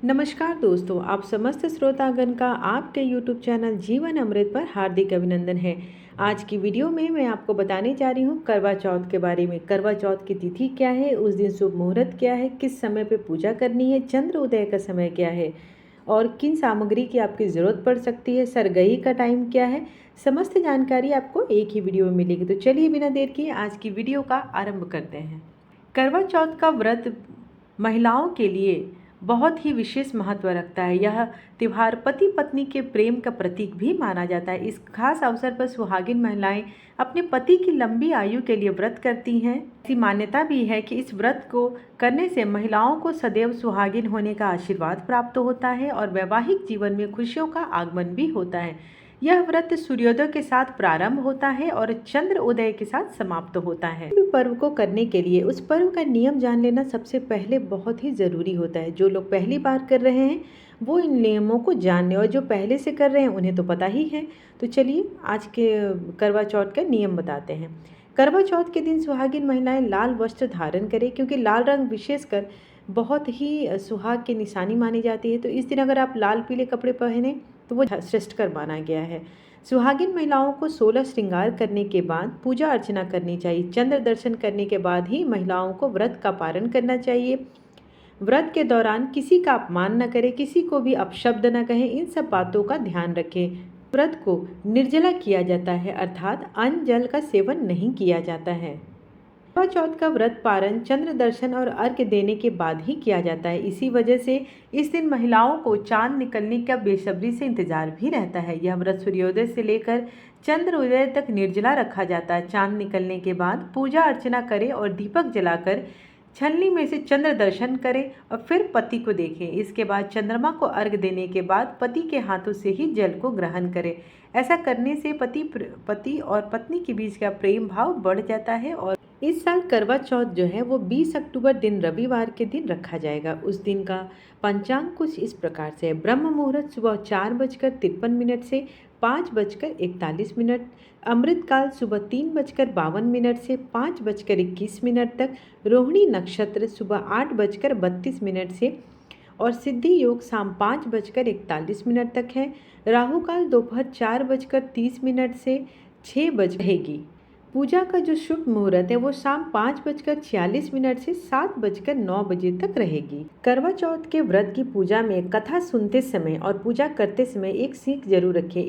नमस्कार दोस्तों, आप समस्त श्रोतागण का आपके YouTube चैनल जीवन अमृत पर हार्दिक अभिनंदन है। आज की वीडियो में मैं आपको बताने जा रही हूँ करवा चौथ के बारे में। करवा चौथ की तिथि क्या है, उस दिन शुभ मुहूर्त क्या है, किस समय पे पूजा करनी है, चंद्र उदय का समय क्या है और किन सामग्री की आपकी ज़रूरत पड़ सकती है, सरगही का टाइम क्या है, समस्त जानकारी आपको एक ही वीडियो में मिलेगी। तो चलिए बिना देर किए आज की वीडियो का आरंभ करते हैं। करवा चौथ का व्रत महिलाओं के लिए बहुत ही विशेष महत्व रखता है। यह त्योहार पति पत्नी के प्रेम का प्रतीक भी माना जाता है। इस खास अवसर पर सुहागिन महिलाएं अपने पति की लंबी आयु के लिए व्रत करती हैं। ऐसी मान्यता भी है कि इस व्रत को करने से महिलाओं को सदैव सुहागिन होने का आशीर्वाद प्राप्त होता है और वैवाहिक जीवन में खुशियों का आगमन भी होता है। यह व्रत सूर्योदय के साथ प्रारंभ होता है और चंद्र उदय के साथ समाप्त होता है। पर्व को करने के लिए उस पर्व का नियम जान लेना सबसे पहले बहुत ही ज़रूरी होता है। जो लोग पहली बार कर रहे हैं वो इन नियमों को जान लें और जो पहले से कर रहे हैं उन्हें तो पता ही है। तो चलिए आज के करवा चौथ का नियम बताते हैं। करवा चौथ के दिन सुहागिन महिलाएं लाल वस्त्र धारण करें, क्योंकि लाल रंग विशेषकर बहुत ही सुहाग की निशानी मानी जाती है। तो इस दिन अगर आप लाल पीले कपड़े पहने तो वो श्रेष्ठकर माना गया है। सुहागिन महिलाओं को 16 श्रृंगार करने के बाद पूजा अर्चना करनी चाहिए। चंद्र दर्शन करने के बाद ही महिलाओं को व्रत का पारण करना चाहिए। व्रत के दौरान किसी का अपमान न करें, किसी को भी अपशब्द न कहें, इन सब बातों का ध्यान रखें। व्रत को निर्जला किया जाता है, अर्थात अन्न जल का सेवन नहीं किया जाता है। करवा चौथ का व्रत पारण चंद्र दर्शन और अर्घ्य देने के बाद ही किया जाता है। इसी वजह से इस दिन महिलाओं को चांद निकलने का बेसब्री से इंतजार भी रहता है। यह व्रत सूर्योदय से लेकर चंद्र उदय तक निर्जला रखा जाता है। चांद निकलने के बाद पूजा अर्चना करें और दीपक जलाकर छलनी में से चंद्र दर्शन करें और फिर पति को देखें। इसके बाद चंद्रमा को अर्घ्य देने के बाद पति के हाथों से ही जल को ग्रहण करें। ऐसा करने से पति और पत्नी के बीच का प्रेम भाव बढ़ जाता है। और इस साल करवा चौथ जो है वो 20 अक्टूबर दिन रविवार के दिन रखा जाएगा। उस दिन का पंचांग कुछ इस प्रकार से है। ब्रह्म मुहूर्त सुबह 4:53 से 5:41, अमृत काल सुबह 3:52 से 5:21 तक, रोहिणी नक्षत्र सुबह 8:32 से और सिद्धि योग शाम 5:41 तक है। राहु काल दोपहर 4:30 से 6 बज रहेगी। पूजा का जो शुभ मुहूर्त है वो शाम 5:46 से 7:09 तक रहेगी। करवा चौथ के व्रत की पूजा में कथा सुनते समय और पूजा करते समय एक सीख जरूर रखें।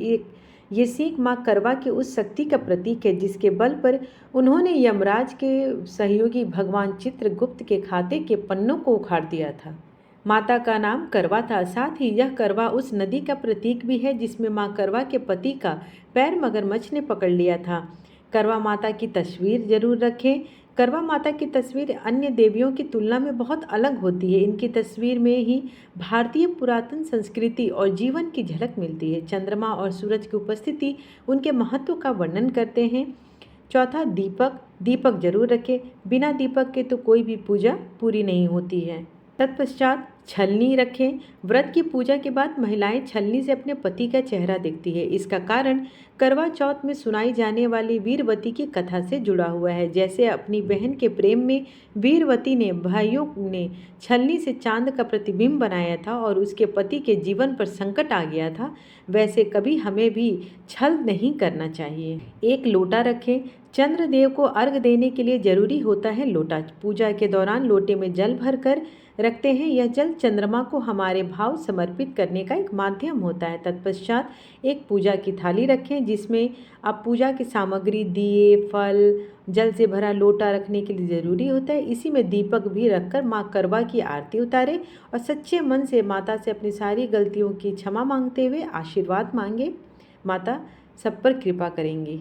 ये सीख माँ करवा के उस शक्ति का प्रतीक है जिसके बल पर उन्होंने यमराज के सहयोगी भगवान चित्रगुप्त के खाते के पन्नों को उखाड़ दिया था। माता का नाम करवा था। साथ ही यह करवा उस नदी का प्रतीक भी है जिसमें माँ करवा के पति का पैर मगरमच्छ ने पकड़ लिया था। करवा माता की तस्वीर जरूर रखें। करवा माता की तस्वीर अन्य देवियों की तुलना में बहुत अलग होती है। इनकी तस्वीर में ही भारतीय पुरातन संस्कृति और जीवन की झलक मिलती है। चंद्रमा और सूरज की उपस्थिति उनके महत्व का वर्णन करते हैं। चौथा, दीपक जरूर रखें। बिना दीपक के तो कोई भी पूजा पूरी नहीं होती है। तत्पश्चात छलनी रखें। व्रत की पूजा के बाद महिलाएं छलनी से अपने पति का चेहरा देखती है। इसका कारण करवा चौथ में सुनाई जाने वाली वीरवती की कथा से जुड़ा हुआ है। जैसे अपनी बहन के प्रेम में वीरवती ने भाइयों ने छलनी से चांद का प्रतिबिंब बनाया था और उसके पति के जीवन पर संकट आ गया था, वैसे कभी हमें भी छल नहीं करना चाहिए। एक लोटा रखें। चंद्रदेव को अर्घ्य देने के लिए जरूरी होता है लोटा। पूजा के दौरान लोटे में जल भरकर रखते हैं। यह जल चंद्रमा को हमारे भाव समर्पित करने का एक माध्यम होता है। तत्पश्चात एक पूजा की थाली रखें जिसमें आप पूजा की सामग्री, दिए, फल, जल से भरा लोटा रखने के लिए ज़रूरी होता है। इसी में दीपक भी रखकर माँ करवा की आरती उतारें और सच्चे मन से माता से अपनी सारी गलतियों की क्षमा मांगते हुए आशीर्वाद मांगे। माता सब पर कृपा करेंगी।